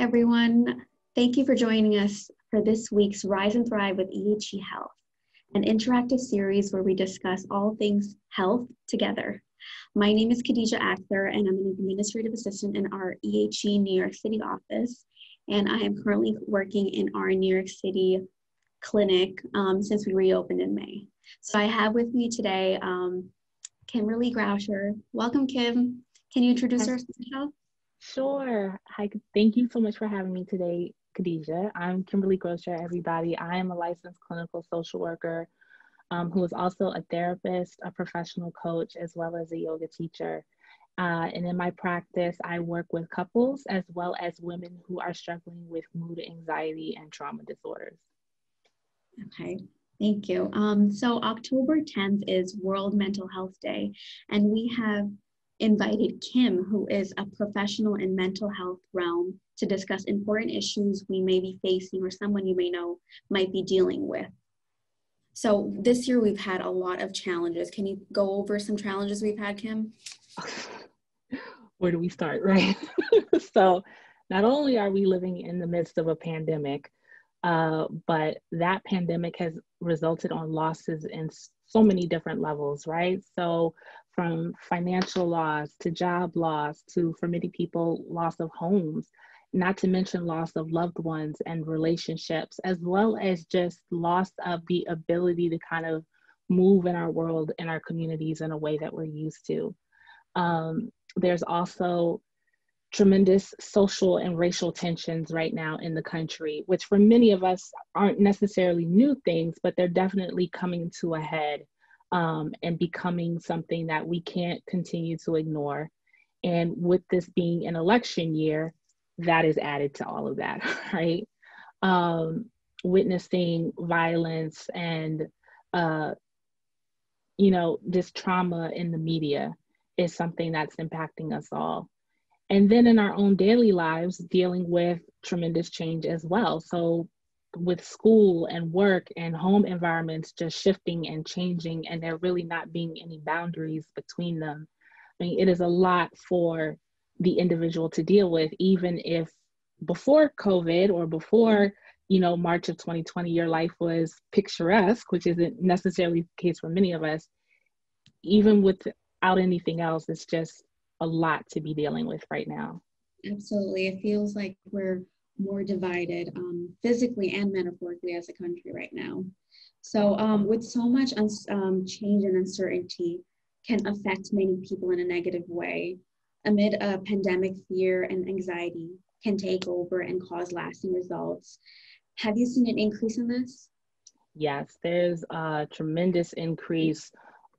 everyone. Thank you for joining us for this week's Rise and Thrive with EHE Health, an interactive series where we discuss all things health together. My name is Khadijah Akther, and I'm an administrative assistant in our EHE New York City office, and I am currently working in our New York City clinic since we reopened in May. So I have with me today Kimberly Grocher. Welcome, Kim. Can you introduce yourself? Sure. Hi, thank you so much for having me today, Khadijah. I'm Kimberly Grocher, everybody. I am a licensed clinical social worker who is also a therapist, a professional coach, as well as a yoga teacher. And in my practice, I work with couples as well as women who are struggling with mood, anxiety, and trauma disorders. Okay, thank you. So October 10th is World Mental Health Day, and we have invited Kim, who is a professional in mental health realm, to discuss important issues we may be facing or someone you may know might be dealing with. So this year we've had a lot of challenges. Can you go over some challenges we've had, Kim? Where do we start, right? So not only are we living in the midst of a pandemic, but that pandemic has resulted on losses in so many different levels, right? So from financial loss to job loss to, for many people, loss of homes, not to mention loss of loved ones and relationships, as well as just loss of the ability to kind of move in our world, in our communities in a way that we're used to. There's also tremendous social and racial tensions right now in the country, which for many of us aren't necessarily new things, but they're definitely coming to a head and becoming something that we can't continue to ignore. And with this being an election year, that is added to all of that, right? Witnessing violence and, just trauma in the media is something that's impacting us all. And then in our own daily lives, dealing with tremendous change as well. So with school and work and home environments just shifting and changing, and there really not being any boundaries between them. I mean, it is a lot for the individual to deal with, even if before COVID or before, March of 2020, your life was picturesque, which isn't necessarily the case for many of us. Even without anything else, it's just a lot to be dealing with right now. Absolutely. It feels like we're more divided physically and metaphorically as a country right now. So with so much change and uncertainty can affect many people in a negative way. Amid a pandemic, fear and anxiety can take over and cause lasting results. Have you seen an increase in this? Yes, there's a tremendous increase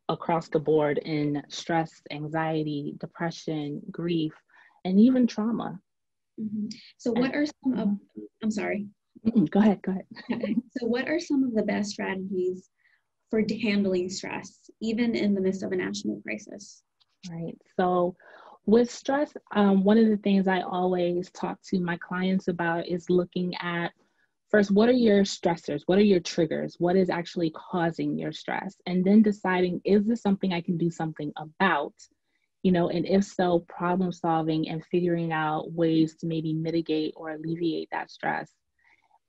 across the board in stress, anxiety, depression, grief, and even trauma. Mm-hmm. So what are some of, I'm sorry. Go ahead. So what are some of the best strategies for handling stress, even in the midst of a national crisis? Right. So with stress, one of the things I always talk to my clients about is looking at, first, what are your stressors? What are your triggers? What is actually causing your stress? And then deciding, is this something I can do something about? And if so, problem solving and figuring out ways to maybe mitigate or alleviate that stress.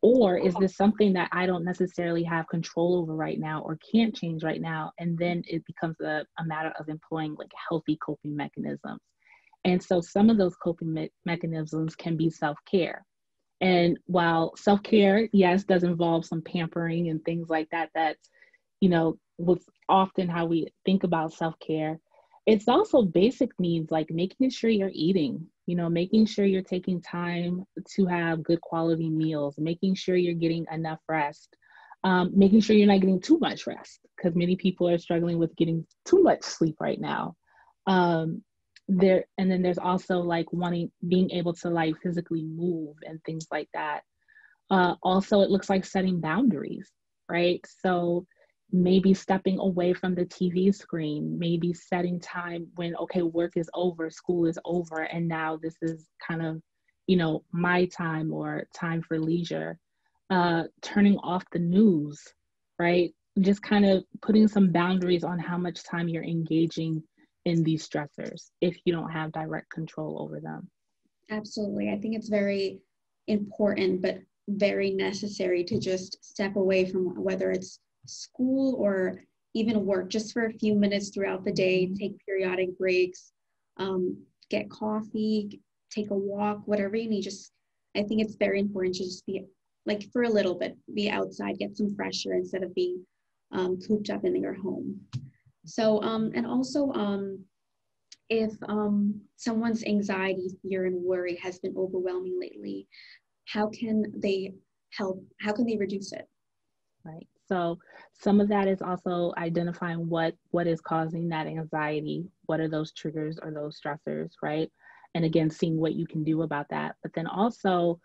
Or is this something that I don't necessarily have control over right now or can't change right now? And then it becomes a matter of employing like healthy coping mechanisms. And so some of those coping mechanisms can be self-care. And while self-care, yes, does involve some pampering and things like that, that's, what's often how we think about self-care, it's also basic needs like making sure you're eating, making sure you're taking time to have good quality meals, making sure you're getting enough rest, making sure you're not getting too much rest, because many people are struggling with getting too much sleep right now. And then there's also like being able to like physically move and things like that. Also, it looks like setting boundaries, right? So maybe stepping away from the TV screen, maybe setting time when, okay, work is over, school is over, and now this is kind of, my time or time for leisure. Turning off the news, right? Just kind of putting some boundaries on how much time you're engaging in these stressors if you don't have direct control over them. Absolutely. I think it's very important, but very necessary to just step away from whether it's school or even work, just for a few minutes throughout the day, take periodic breaks, get coffee, take a walk, whatever you need. Just, I think it's very important to just be, like, for a little bit, be outside, get some fresh air instead of being cooped up in your home. So, and also, if someone's anxiety, fear, and worry has been overwhelming lately, how can they help? How can they reduce it? Right. So some of that is also identifying what is causing that anxiety. What are those triggers or those stressors, right? And again, seeing what you can do about that. But then also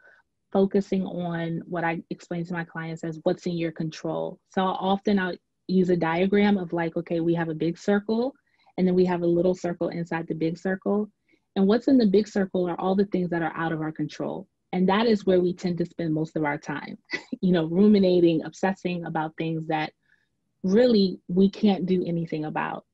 focusing on what I explain to my clients as what's in your control. So often I'll use a diagram of like, okay, we have a big circle and then we have a little circle inside the big circle. And what's in the big circle are all the things that are out of our control. And that is where we tend to spend most of our time, ruminating, obsessing about things that really we can't do anything about.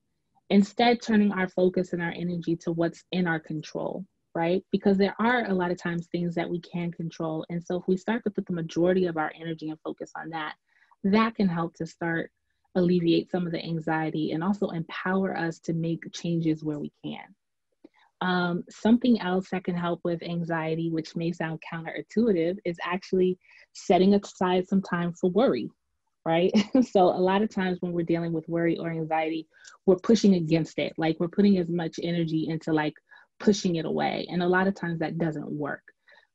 Instead, turning our focus and our energy to what's in our control, right? Because there are a lot of times things that we can control. And so if we start to put the majority of our energy and focus on that, that can help to start alleviate some of the anxiety and also empower us to make changes where we can. Something else that can help with anxiety, which may sound counterintuitive, is actually setting aside some time for worry, right? So a lot of times when we're dealing with worry or anxiety, we're pushing against it. Like we're putting as much energy into like pushing it away. And a lot of times that doesn't work,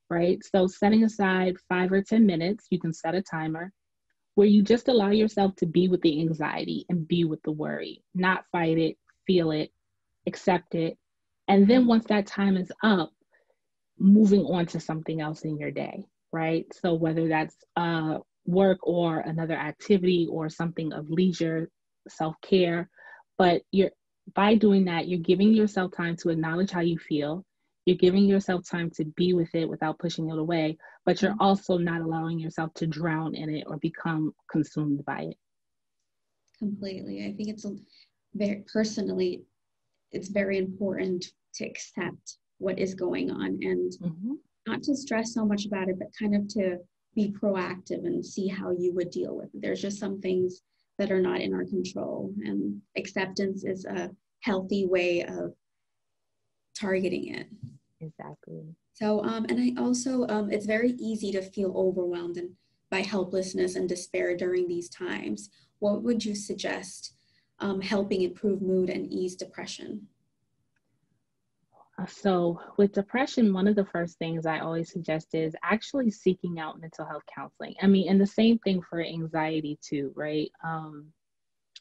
right? So setting aside 5 or 10 minutes, you can set a timer where you just allow yourself to be with the anxiety and be with the worry, not fight it, feel it, accept it. And then once that time is up, moving on to something else in your day, right? So whether that's work or another activity or something of leisure, self-care, but by doing that, you're giving yourself time to acknowledge how you feel. You're giving yourself time to be with it without pushing it away, but you're also not allowing yourself to drown in it or become consumed by it. Completely. I think it's personally, it's very important to accept what is going on and not to stress so much about it, but kind of to be proactive and see how you would deal with it. There's just some things that are not in our control, and acceptance is a healthy way of targeting it. Exactly. So, and I also, it's very easy to feel overwhelmed and by helplessness and despair during these times. What would you suggest helping improve mood and ease depression? So with depression, one of the first things I always suggest is actually seeking out mental health counseling. I mean, and the same thing for anxiety too, right?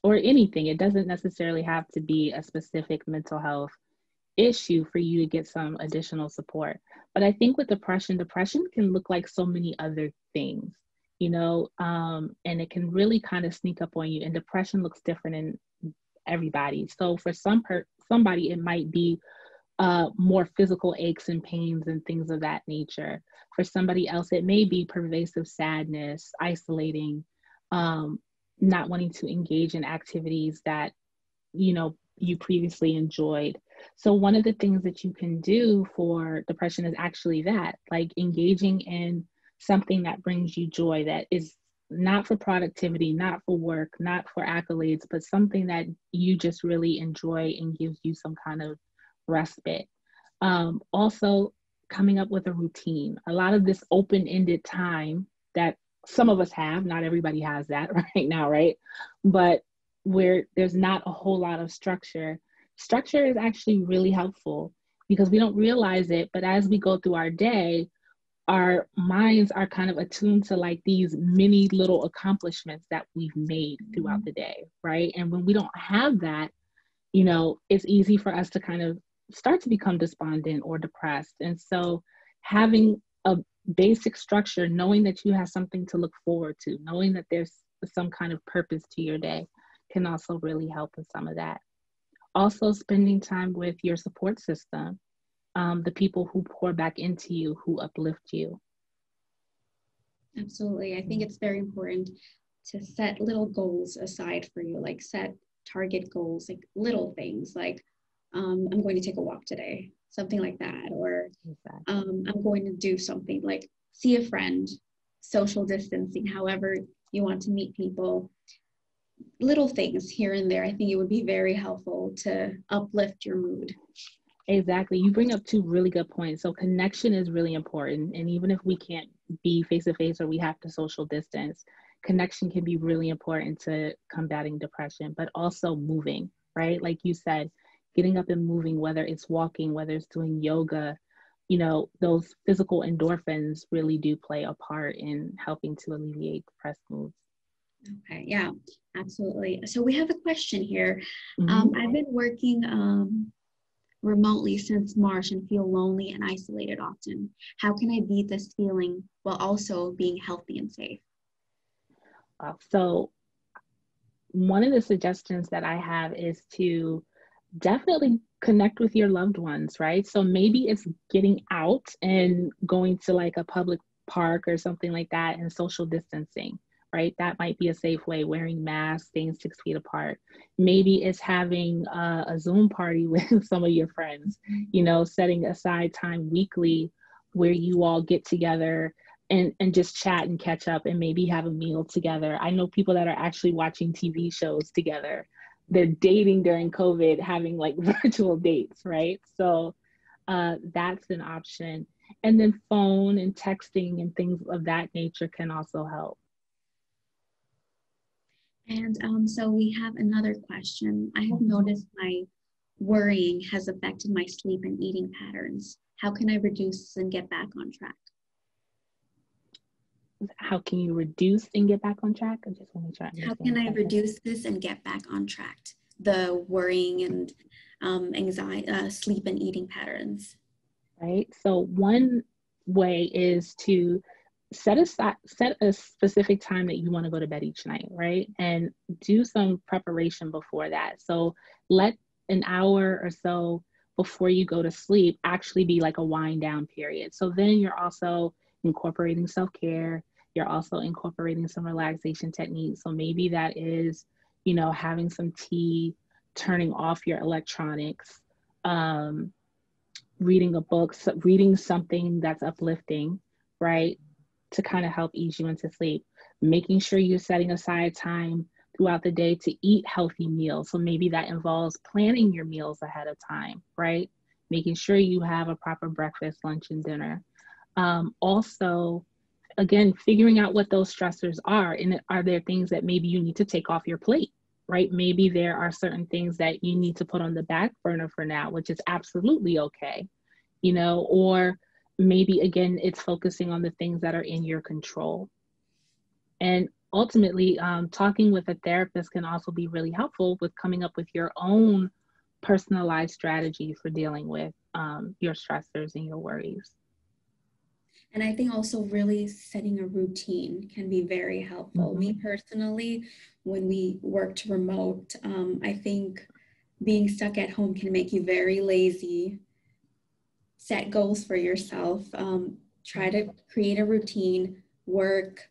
Or anything. It doesn't necessarily have to be a specific mental health issue for you to get some additional support. But I think with depression can look like so many other things, and it can really kind of sneak up on you. And depression looks different in everybody. So for somebody, it might be more physical aches and pains and things of that nature. For somebody else, it may be pervasive sadness, isolating, not wanting to engage in activities that, you previously enjoyed. So one of the things that you can do for depression is actually that, like engaging in something that brings you joy, that is not for productivity, not for work, not for accolades, but something that you just really enjoy and gives you some kind of respite. Also, coming up with a routine. A lot of this open-ended time that some of us have, not everybody has that right now, right? But where there's not a whole lot of structure is actually really helpful because we don't realize it. But as we go through our day, our minds are kind of attuned to like these mini little accomplishments that we've made throughout the day, right? And when we don't have that, it's easy for us to kind of start to become despondent or depressed. And so having a basic structure, knowing that you have something to look forward to, knowing that there's some kind of purpose to your day can also really help with some of that. Also spending time with your support system, the people who pour back into you, who uplift you. Absolutely. I think it's very important to set little goals aside for you, like set target goals, like little things like I'm going to take a walk today, something like that, or I'm going to do something like see a friend, social distancing, however you want to meet people, little things here and there. I think it would be very helpful to uplift your mood. Exactly. You bring up two really good points. So connection is really important. And even if we can't be face to face or we have to social distance, connection can be really important to combating depression, but also moving, right? Like you said, getting up and moving, whether it's walking, whether it's doing yoga, those physical endorphins really do play a part in helping to alleviate depressed moods. Okay, yeah, absolutely. So we have a question here. Mm-hmm. I've been working remotely since March and feel lonely and isolated often. How can I beat this feeling while also being healthy and safe? So one of the suggestions that I have is to definitely connect with your loved ones, right? So maybe it's getting out and going to like a public park or something like that and social distancing, right? That might be a safe way, wearing masks, staying 6 feet apart. Maybe it's having a Zoom party with some of your friends, setting aside time weekly where you all get together and just chat and catch up and maybe have a meal together. I know people that are actually watching TV shows together. They're dating during COVID, having like virtual dates, right? So that's an option. And then phone and texting and things of that nature can also help. And so we have another question. I have noticed my worrying has affected my sleep and eating patterns. How can I reduce and get back on track? How can you reduce and get back on track? I just want to try. How can I reduce this and get back on track? The worrying and anxiety, sleep and eating patterns. Right. So one way is to set a specific time that you want to go to bed each night, right? And do some preparation before that. So let an hour or so before you go to sleep actually be like a wind down period. So then you're also incorporating self-care. You're also incorporating some relaxation techniques. So maybe that is, having some tea, turning off your electronics, reading a book, reading something that's uplifting, right? To kind of help ease you into sleep. Making sure you're setting aside time throughout the day to eat healthy meals. So maybe that involves planning your meals ahead of time, right? Making sure you have a proper breakfast, lunch, and dinner. Also, again, figuring out what those stressors are. And are there things that maybe you need to take off your plate, right? Maybe there are certain things that you need to put on the back burner for now, which is absolutely okay, or maybe again, it's focusing on the things that are in your control. And ultimately, talking with a therapist can also be really helpful with coming up with your own personalized strategy for dealing with your stressors and your worries. And I think also really setting a routine can be very helpful. Mm-hmm. Me personally, when we worked remote, I think being stuck at home can make you very lazy. Set goals for yourself. Try to create a routine, work,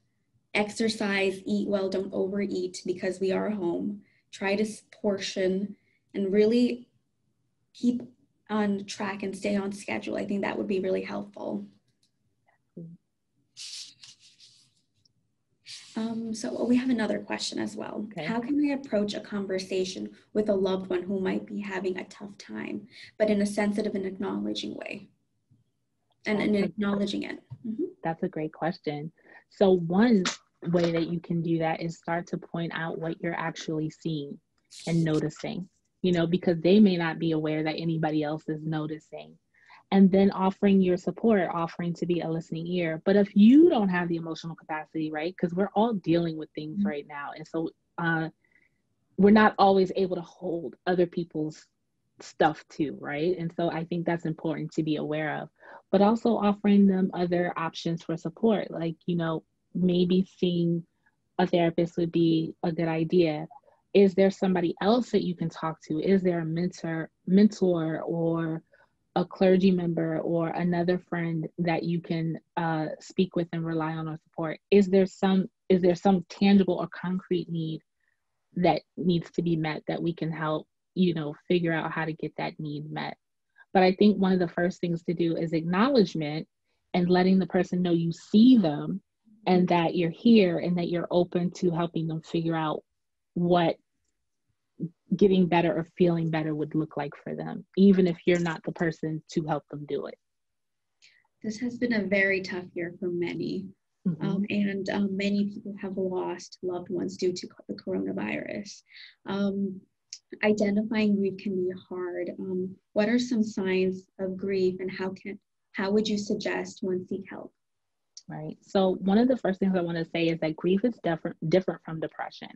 exercise, eat well, don't overeat because we are home. Try to portion and really keep on track and stay on schedule. I think that would be really helpful. So we have another question as well. Okay. How can I approach a conversation with a loved one who might be having a tough time, but in a sensitive and acknowledging way? And acknowledging it. Mm-hmm. That's a great question. So one way that you can do that is start to point out what you're actually seeing and noticing, because they may not be aware that anybody else is noticing. And then offering your support, offering to be a listening ear. But if you don't have the emotional capacity, right? Because we're all dealing with things right now. And so we're not always able to hold other people's stuff too, right? And so I think that's important to be aware of, but also offering them other options for support. Like, maybe seeing a therapist would be a good idea. Is there somebody else that you can talk to? Is there a mentor or a clergy member or another friend that you can speak with and rely on or support? Is there some tangible or concrete need that needs to be met that we can help, figure out how to get that need met? But I think one of the first things to do is acknowledgement and letting the person know you see them and that you're here and that you're open to helping them figure out what getting better or feeling better would look like for them, even if you're not the person to help them do it. This has been a very tough year for many. And many people have lost loved ones due to the coronavirus. Identifying grief can be hard. What are some signs of grief, and how would you suggest one seek help? Right. So one of the first things I want to say is that grief is different from depression,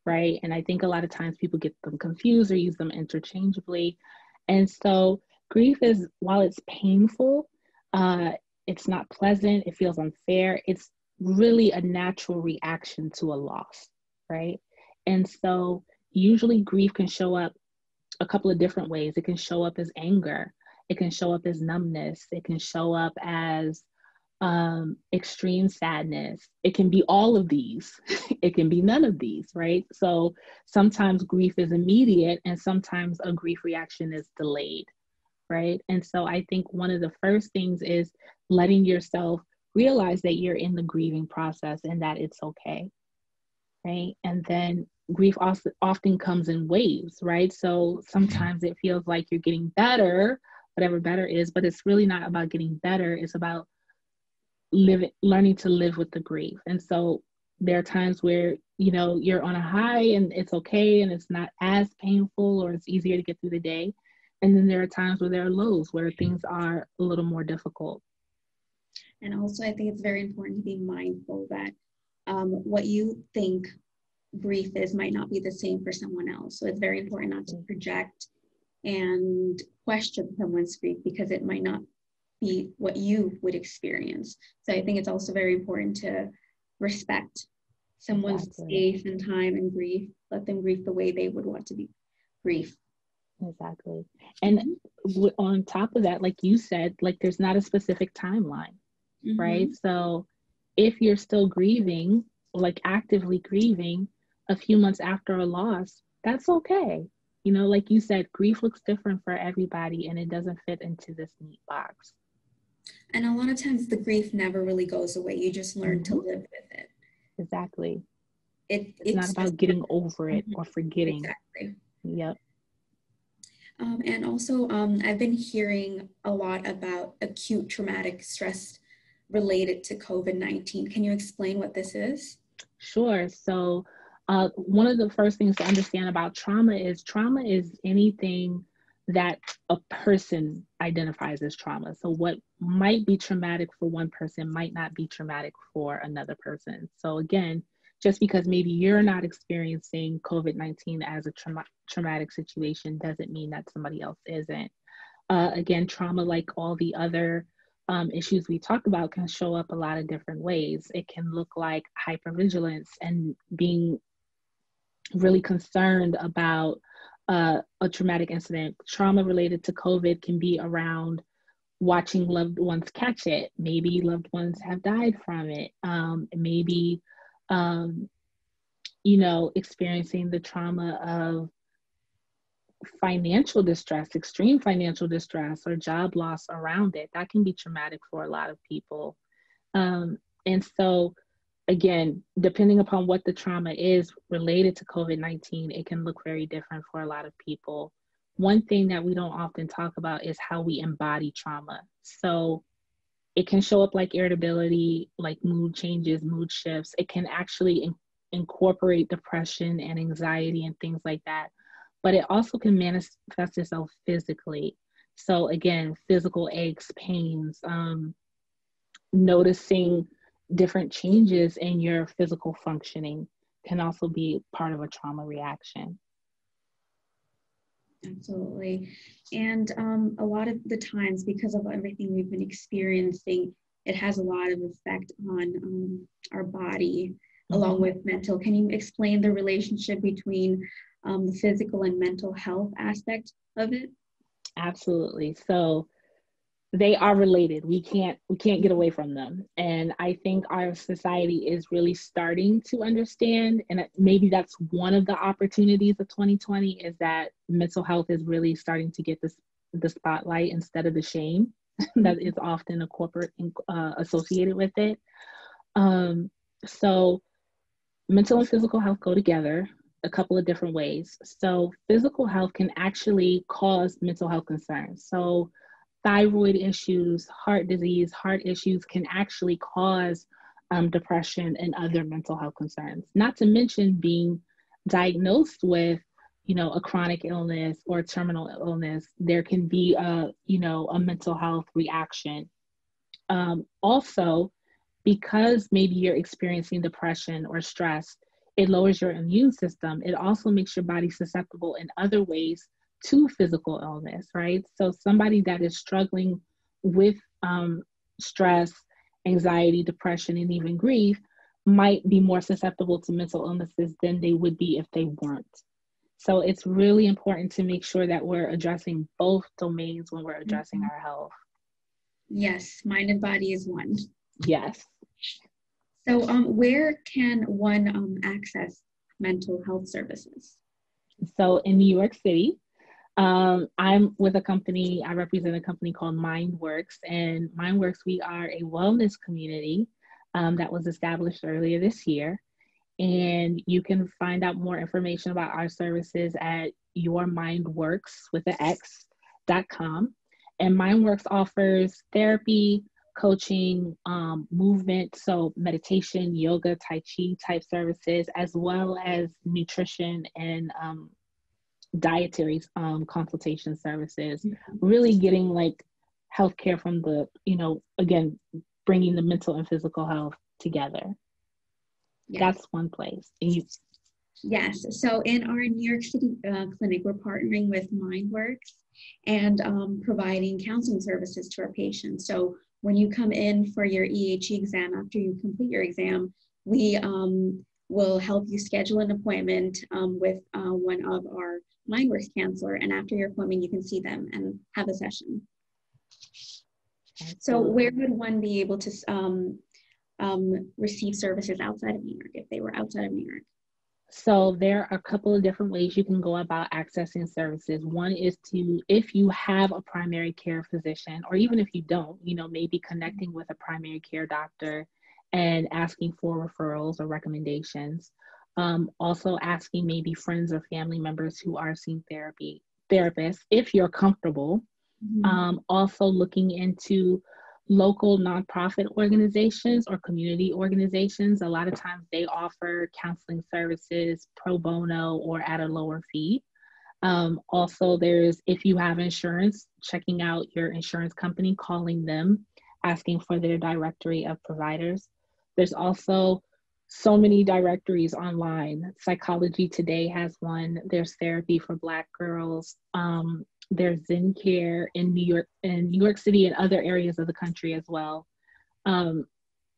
right? And I think a lot of times people get them confused or use them interchangeably. And so grief is, while it's painful, it's not pleasant, it feels unfair, it's really a natural reaction to a loss, right? And so usually grief can show up a couple of different ways. It can show up as anger, it can show up as numbness, it can show up as extreme sadness. It can be all of these. It can be none of these, right? So sometimes grief is immediate and sometimes a grief reaction is delayed, right? And so I think one of the first things is letting yourself realize that you're in the grieving process and that it's okay, right? And then grief also often comes in waves, right? So sometimes it feels like you're getting better, whatever better is, but it's really not about getting better. It's about learning to live with the grief. And so there are times where, you know, you're on a high and it's okay and it's not as painful or it's easier to get through the day. And then there are times where there are lows where things are a little more difficult. And also, I think it's very important to be mindful that what you think grief is might not be the same for someone else. So it's very important not to project and question someone's grief because it might not be what you would experience. So I think it's also very important to respect someone's space and time and grief. Let them grieve the way they would want to be grief. Exactly. And on top of that, like you said, like there's not a specific timeline, right? So if you're still grieving, like actively grieving a few months after a loss, that's okay. You know, like you said, grief looks different for everybody and it doesn't fit into this neat box. And a lot of times the grief never really goes away. You just learn to live with it. Exactly. It's not about getting over it or forgetting. Exactly. Yep. And also, I've been hearing a lot about acute traumatic stress related to COVID-19. Can you explain what this is? Sure. So one of the first things to understand about trauma is anything that a person identifies as trauma. So what might be traumatic for one person might not be traumatic for another person. So again, just because maybe you're not experiencing COVID-19 as a traumatic situation doesn't mean that somebody else isn't. Again, trauma, like all the other issues we talked about, can show up a lot of different ways. It can look like hypervigilance and being really concerned about a traumatic incident. Trauma related to COVID can be around watching loved ones catch it. Maybe loved ones have died from it. Maybe, you know, experiencing the trauma of financial distress, extreme financial distress, or job loss around it. That can be traumatic for a lot of people. And so, again, depending upon what the trauma is related to COVID-19, it can look very different for a lot of people. One thing that we don't often talk about is how we embody trauma. So it can show up like irritability, like mood changes, mood shifts. It can actually incorporate depression and anxiety and things like that. But it also can manifest itself physically. So again, physical aches, pains, noticing different changes in your physical functioning can also be part of a trauma reaction. Absolutely. And a lot of the times, because of everything we've been experiencing, it has a lot of effect on our body, along with mental. Can you explain the relationship between the physical and mental health aspect of it? Absolutely. So they are related. We can't get away from them. And I think our society is really starting to understand, and maybe that's one of the opportunities of 2020, is that mental health is really starting to get the spotlight instead of the shame. that is often a corporate associated with it. So mental and physical health go together a couple of different ways. So physical health can actually cause mental health concerns. So thyroid issues, heart disease, heart issues can actually cause depression and other mental health concerns. Not to mention being diagnosed with, a chronic illness or terminal illness, there can be a mental health reaction. Also, because maybe you're experiencing depression or stress, it lowers your immune system. It also makes your body susceptible in other ways to physical illness, right? So somebody that is struggling with stress, anxiety, depression, and even grief might be more susceptible to mental illnesses than they would be if they weren't. So it's really important to make sure that we're addressing both domains when we're addressing our health. Yes, mind and body is one. Yes. So where can one access mental health services? So in New York City, I'm with a company, I represent a company called MindWorks, and MindWorks, we are a wellness community that was established earlier this year. And you can find out more information about our services at yourmindworks.com. And MindWorks offers therapy, coaching, movement, so meditation, yoga, Tai Chi type services, as well as nutrition and dietary consultation services, really getting like healthcare from the, again, bringing the mental and physical health together. Yes. That's one place. Yes. So in our New York City clinic, we're partnering with MindWorks and providing counseling services to our patients. So when you come in for your EHE exam, after you complete your exam, we will help you schedule an appointment with one of our MindWorks counselor. And after your appointment, you can see them and have a session. So where would one be able to receive services outside of New York if they were outside of New York? So there are a couple of different ways you can go about accessing services. One is if you have a primary care physician, or even if you don't, maybe connecting with a primary care doctor and asking for referrals or recommendations. Also asking maybe friends or family members who are seeing therapists, if you're comfortable. Also looking into local nonprofit organizations or community organizations. A lot of times they offer counseling services pro bono or at a lower fee. Also, if you have insurance, checking out your insurance company, calling them, asking for their directory of providers. There's also so many directories online. Psychology Today has one. There's Therapy for Black Girls. There's Zen Care in New York City and other areas of the country as well.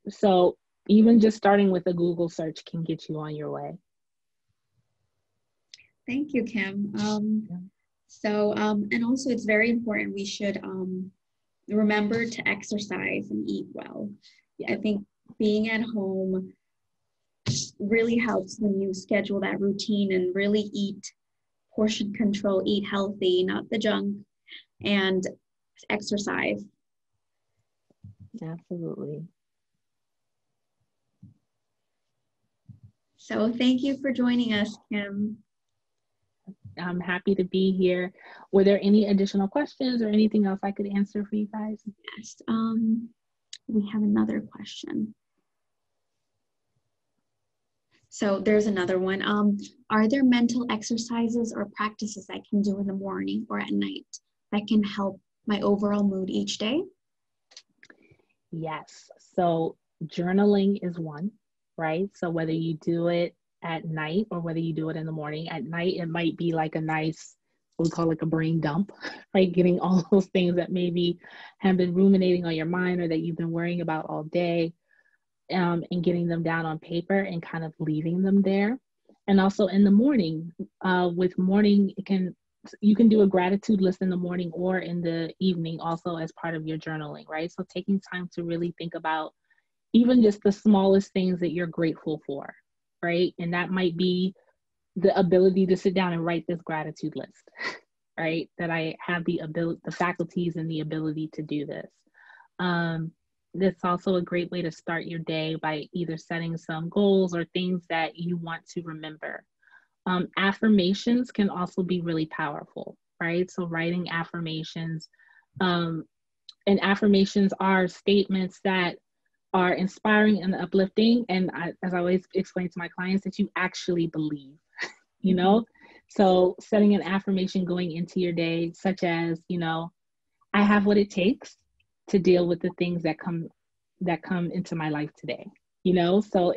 So even just starting with a Google search can get you on your way. Thank you, Kim. So, and also it's very important we should remember to exercise and eat well. I think being at home really helps when you schedule that routine and really eat portion control, eat healthy, not the junk, and exercise. Absolutely. So thank you for joining us, Kim. I'm happy to be here. Were there any additional questions or anything else I could answer for you guys? Yes. We have another question. So there's another one. Are there mental exercises or practices I can do in the morning or at night that can help my overall mood each day? Yes. So journaling is one, right? So whether you do it at night or whether you do it in the morning, at night, it might be like a nice, what we call like a brain dump, right? Getting all those things that maybe have been ruminating on your mind or that you've been worrying about all day. And getting them down on paper and kind of leaving them there. And also in the morning, with morning, you can do a gratitude list in the morning or in the evening also as part of your journaling, right? So taking time to really think about even just the smallest things that you're grateful for, right? And that might be the ability to sit down and write this gratitude list, right? That I have the ability, the faculties and the ability to do this. That's also a great way to start your day by either setting some goals or things that you want to remember. Affirmations can also be really powerful, right? So writing affirmations, and affirmations are statements that are inspiring and uplifting. And as I always explain to my clients, that you actually believe, you know? So setting an affirmation going into your day, such as, I have what it takes to deal with the things that come into my life today, So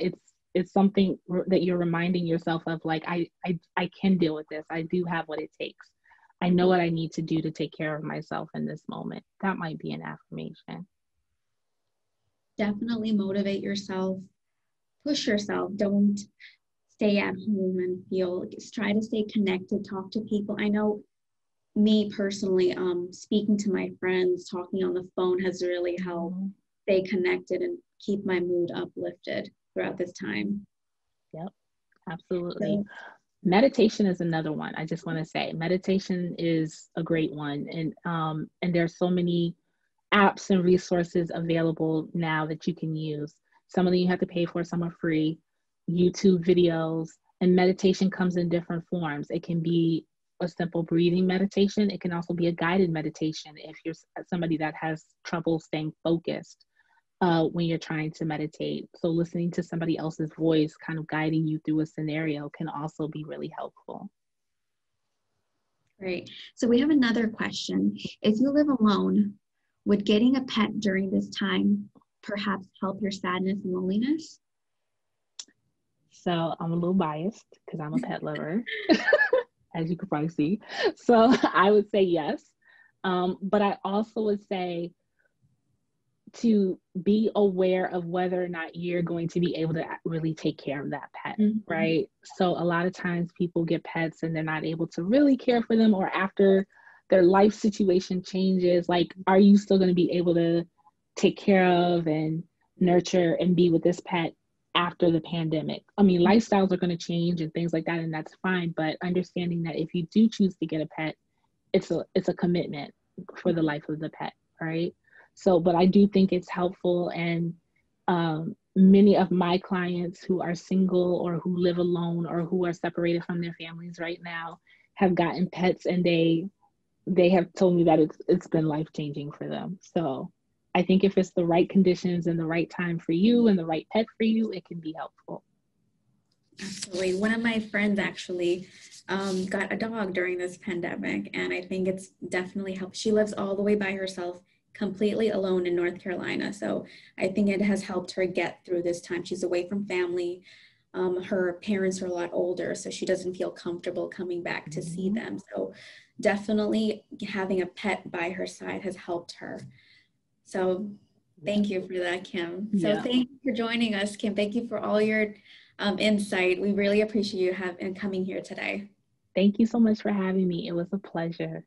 it's something that you're reminding yourself of, like, I can deal with this. I do have what it takes. I know what I need to do to take care of myself in this moment. That might be an affirmation. Definitely motivate yourself, push yourself. Don't stay at home and try to stay connected, talk to people. I know me personally, speaking to my friends, talking on the phone has really helped stay connected and keep my mood uplifted throughout this time. Yep, absolutely. Meditation is another one. I just want to say meditation is a great one. And there's so many apps and resources available now that you can use. Some of them you have to pay for, some are free. YouTube videos, and meditation comes in different forms. It can be a simple breathing meditation. It can also be a guided meditation if you're somebody that has trouble staying focused when you're trying to meditate. So listening to somebody else's voice kind of guiding you through a scenario can also be really helpful. Great. So we have another question. If you live alone, would getting a pet during this time perhaps help your sadness and loneliness? So I'm a little biased because I'm a pet lover, as you could probably see. So I would say yes. But I also would say to be aware of whether or not you're going to be able to really take care of that pet, right? So a lot of times people get pets and they're not able to really care for them, or after their life situation changes, like, are you still going to be able to take care of and nurture and be with this pet after the pandemic? I mean, lifestyles are going to change and things like that, and that's fine. But understanding that if you do choose to get a pet, it's a commitment for the life of the pet, right? So, but I do think it's helpful. And many of my clients who are single or who live alone or who are separated from their families right now have gotten pets, and they have told me that it's been life-changing for them. So I think if it's the right conditions and the right time for you and the right pet for you, it can be helpful. Absolutely. One of my friends actually got a dog during this pandemic, and I think it's definitely helped. She lives all the way by herself, completely alone in North Carolina. So I think it has helped her get through this time. She's away from family. Her parents are a lot older, so she doesn't feel comfortable coming back to see them. So definitely having a pet by her side has helped her. So thank you for that, Kim. So thank you for joining us, Kim. Thank you for all your insight. We really appreciate you coming here today. Thank you so much for having me. It was a pleasure.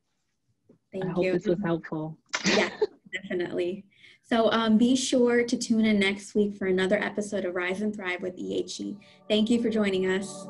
Thank you. I hope this was helpful. Yeah, definitely. So be sure to tune in next week for another episode of Rise and Thrive with EHE. Thank you for joining us.